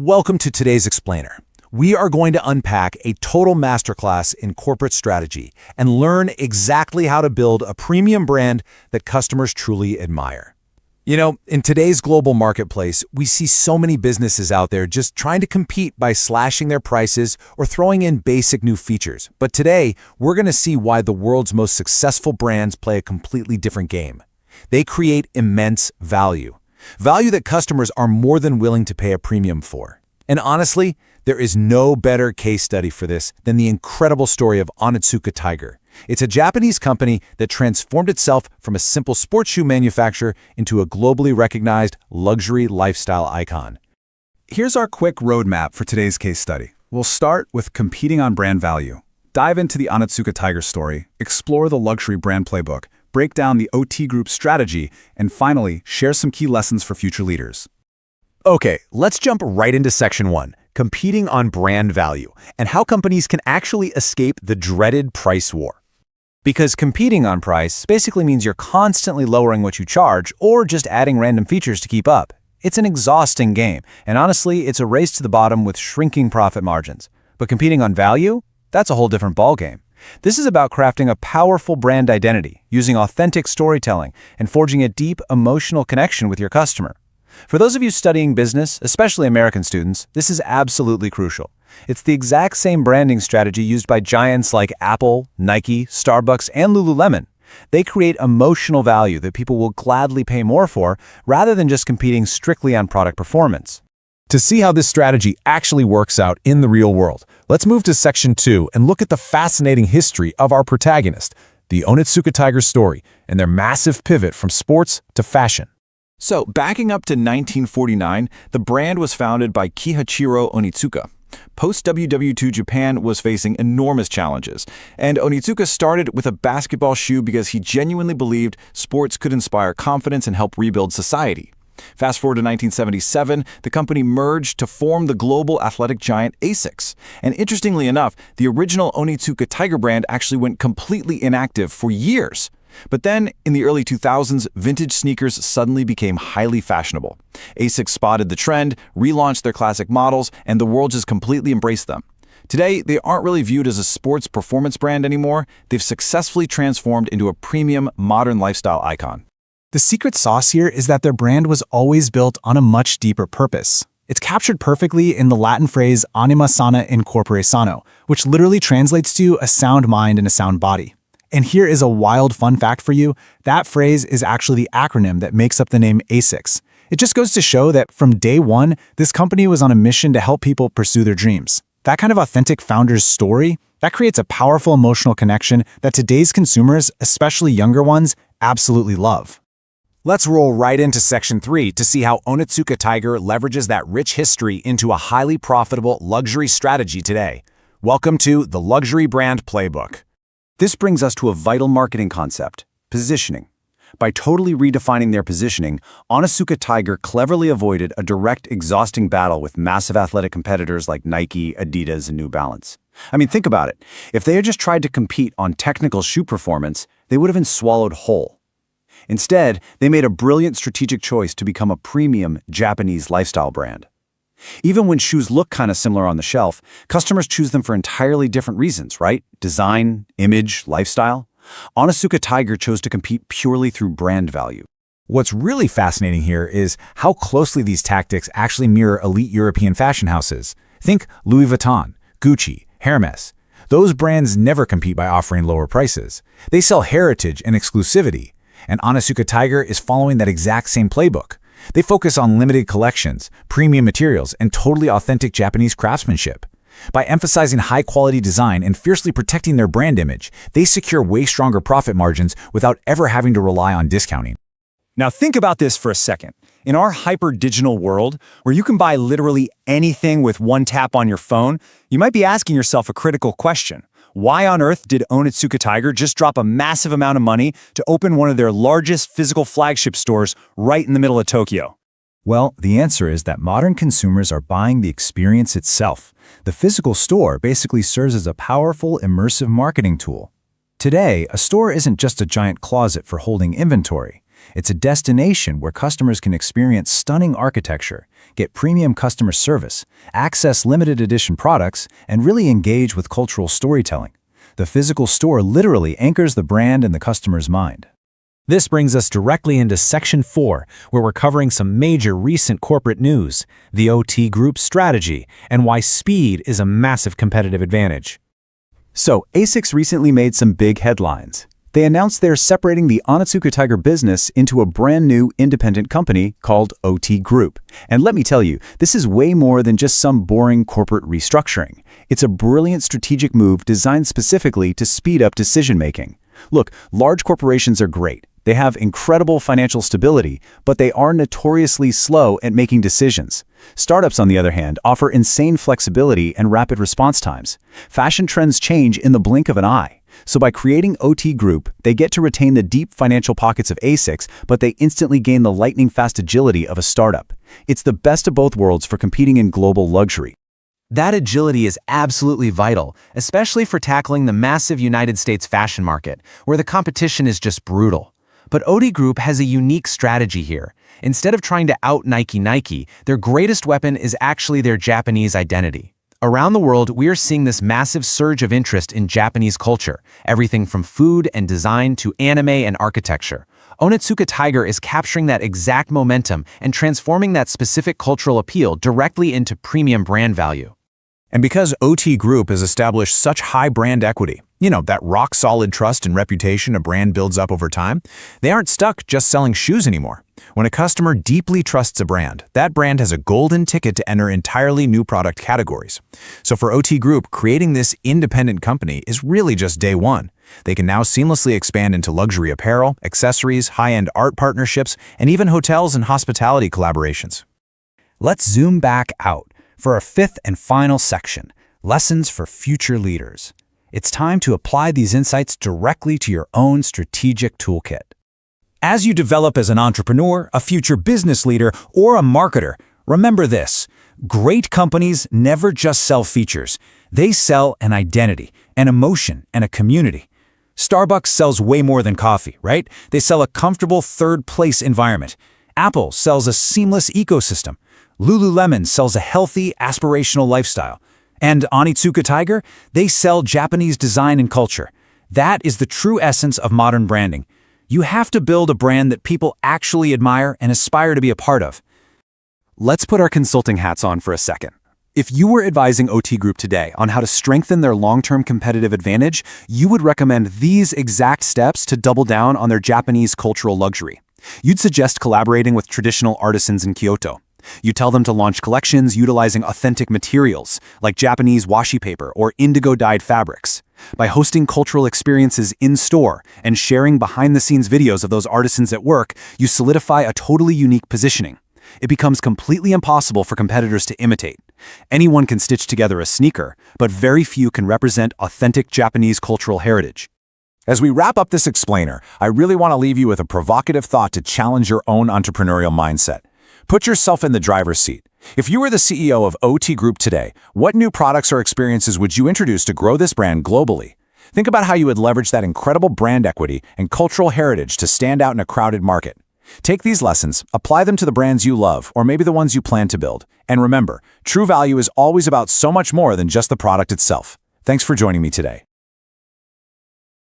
Welcome to today's Explainer. We are going to unpack a total masterclass in corporate strategy and learn exactly how to build a premium brand that customers truly admire. You know, in today's global marketplace, we see so many businesses out there just trying to compete by slashing their prices or throwing in basic new features. But today, we're going to see why the world's most successful brands play a completely different game. They create immense value. Value that customers are more than willing to pay a premium for. And honestly, there is no better case study for this than the incredible story of Onitsuka Tiger. It's a Japanese company that transformed itself from a simple sports shoe manufacturer into a globally recognized luxury lifestyle icon. Here's our quick roadmap for today's case study. We'll start with competing on brand value. Dive into the Onitsuka Tiger story, explore the luxury brand playbook, break down the OT Group strategy, and finally, share some key lessons for future leaders. Okay, let's jump right into Section 1, competing on brand value, and how companies can actually escape the dreaded price war. Because competing on price basically means you're constantly lowering what you charge or just adding random features to keep up. It's an exhausting game, and honestly, it's a race to the bottom with shrinking profit margins. But competing on value? That's a whole different ballgame. This is about crafting a powerful brand identity, using authentic storytelling, and forging a deep emotional connection with your customer. For those of you studying business, especially American students, this is absolutely crucial. It's the exact same branding strategy used by giants like Apple, Nike, Starbucks, and Lululemon. They create emotional value that people will gladly pay more for, rather than just competing strictly on product performance. To see how this strategy actually works out in the real world, let's move to Section 2 and look at the fascinating history of our protagonist, the Onitsuka Tiger story, and their massive pivot from sports to fashion. So, backing up to 1949, the brand was founded by Kihachiro Onitsuka. Post-WW2 Japan was facing enormous challenges, and Onitsuka started with a basketball shoe because he genuinely believed sports could inspire confidence and help rebuild society. Fast forward to 1977, the company merged to form the global athletic giant ASICS. And interestingly enough, the original Onitsuka Tiger brand actually went completely inactive for years. But then, in the early 2000s, vintage sneakers suddenly became highly fashionable. ASICS spotted the trend, relaunched their classic models, and the world just completely embraced them. Today, they aren't really viewed as a sports performance brand anymore. They've successfully transformed into a premium, modern lifestyle icon. The secret sauce here is that their brand was always built on a much deeper purpose. It's captured perfectly in the Latin phrase anima sana in corpore sano, which literally translates to a sound mind and a sound body. And here is a wild fun fact for you. That phrase is actually the acronym that makes up the name ASICS. It just goes to show that from day one, this company was on a mission to help people pursue their dreams. That kind of authentic founder's story, that creates a powerful emotional connection that today's consumers, especially younger ones, absolutely love. Let's roll right into Section 3 to see how Onitsuka Tiger leverages that rich history into a highly profitable luxury strategy today. Welcome to the Luxury Brand Playbook. This brings us to a vital marketing concept, positioning. By totally redefining their positioning, Onitsuka Tiger cleverly avoided a direct, exhausting battle with massive athletic competitors like Nike, Adidas, and New Balance. I mean, think about it. If they had just tried to compete on technical shoe performance, they would have been swallowed whole. Instead, they made a brilliant strategic choice to become a premium Japanese lifestyle brand. Even when shoes look kind of similar on the shelf, customers choose them for entirely different reasons, right? Design, image, lifestyle. Onitsuka Tiger chose to compete purely through brand value. What's really fascinating here is how closely these tactics actually mirror elite European fashion houses. Think Louis Vuitton, Gucci, Hermes. Those brands never compete by offering lower prices. They sell heritage and exclusivity. And Onitsuka Tiger is following that exact same playbook. They focus on limited collections, premium materials, and totally authentic Japanese craftsmanship. By emphasizing high-quality design and fiercely protecting their brand image, they secure way stronger profit margins without ever having to rely on discounting. Now think about this for a second. In our hyper-digital world, where you can buy literally anything with one tap on your phone, you might be asking yourself a critical question. Why on earth did Onitsuka Tiger just drop a massive amount of money to open one of their largest physical flagship stores right in the middle of Tokyo? Well, the answer is that modern consumers are buying the experience itself. The physical store basically serves as a powerful, immersive marketing tool. Today, a store isn't just a giant closet for holding inventory. It's a destination where customers can experience stunning architecture, get premium customer service, access limited edition products, and really engage with cultural storytelling. The physical store literally anchors the brand in the customer's mind. This brings us directly into Section 4, where we're covering some major recent corporate news, the OT Group's strategy, and why speed is a massive competitive advantage. So, ASICS recently made some big headlines. They announced they're separating the Onitsuka Tiger business into a brand new independent company called OT Group. And let me tell you, this is way more than just some boring corporate restructuring. It's a brilliant strategic move designed specifically to speed up decision-making. Look, large corporations are great. They have incredible financial stability, but they are notoriously slow at making decisions. Startups, on the other hand, offer insane flexibility and rapid response times. Fashion trends change in the blink of an eye. So by creating OT Group, they get to retain the deep financial pockets of ASICS, but they instantly gain the lightning-fast agility of a startup. It's the best of both worlds for competing in global luxury. That agility is absolutely vital, especially for tackling the massive United States fashion market, where the competition is just brutal. But OT Group has a unique strategy here. Instead of trying to out-Nike, their greatest weapon is actually their Japanese identity. Around the world, we are seeing this massive surge of interest in Japanese culture, everything from food and design to anime and architecture. Onitsuka Tiger is capturing that exact momentum and transforming that specific cultural appeal directly into premium brand value. And because OT Group has established such high brand equity, that rock-solid trust and reputation a brand builds up over time, they aren't stuck just selling shoes anymore. When a customer deeply trusts a brand, that brand has a golden ticket to enter entirely new product categories. So for OT Group, creating this independent company is really just day one. They can now seamlessly expand into luxury apparel, accessories, high-end art partnerships, and even hotels and hospitality collaborations. Let's zoom back out for our fifth and final section, Lessons for Future Leaders. It's time to apply these insights directly to your own strategic toolkit. As you develop as an entrepreneur, a future business leader, or a marketer, remember this: great companies never just sell features. They sell an identity, an emotion, and a community. Starbucks sells way more than coffee, right? They sell a comfortable third-place environment. Apple sells a seamless ecosystem. Lululemon sells a healthy, aspirational lifestyle. And Onitsuka Tiger, they sell Japanese design and culture. That is the true essence of modern branding. You have to build a brand that people actually admire and aspire to be a part of. Let's put our consulting hats on for a second. If you were advising OT Group today on how to strengthen their long-term competitive advantage, you would recommend these exact steps to double down on their Japanese cultural luxury. You'd suggest collaborating with traditional artisans in Kyoto. You tell them to launch collections utilizing authentic materials, like Japanese washi paper or indigo-dyed fabrics. By hosting cultural experiences in-store and sharing behind-the-scenes videos of those artisans at work, you solidify a totally unique positioning. It becomes completely impossible for competitors to imitate. Anyone can stitch together a sneaker, but very few can represent authentic Japanese cultural heritage. As we wrap up this explainer, I really want to leave you with a provocative thought to challenge your own entrepreneurial mindset. Put yourself in the driver's seat. If you were the CEO of OT Group today, what new products or experiences would you introduce to grow this brand globally? Think about how you would leverage that incredible brand equity and cultural heritage to stand out in a crowded market. Take these lessons, apply them to the brands you love, or maybe the ones you plan to build. And remember, true value is always about so much more than just the product itself. Thanks for joining me today.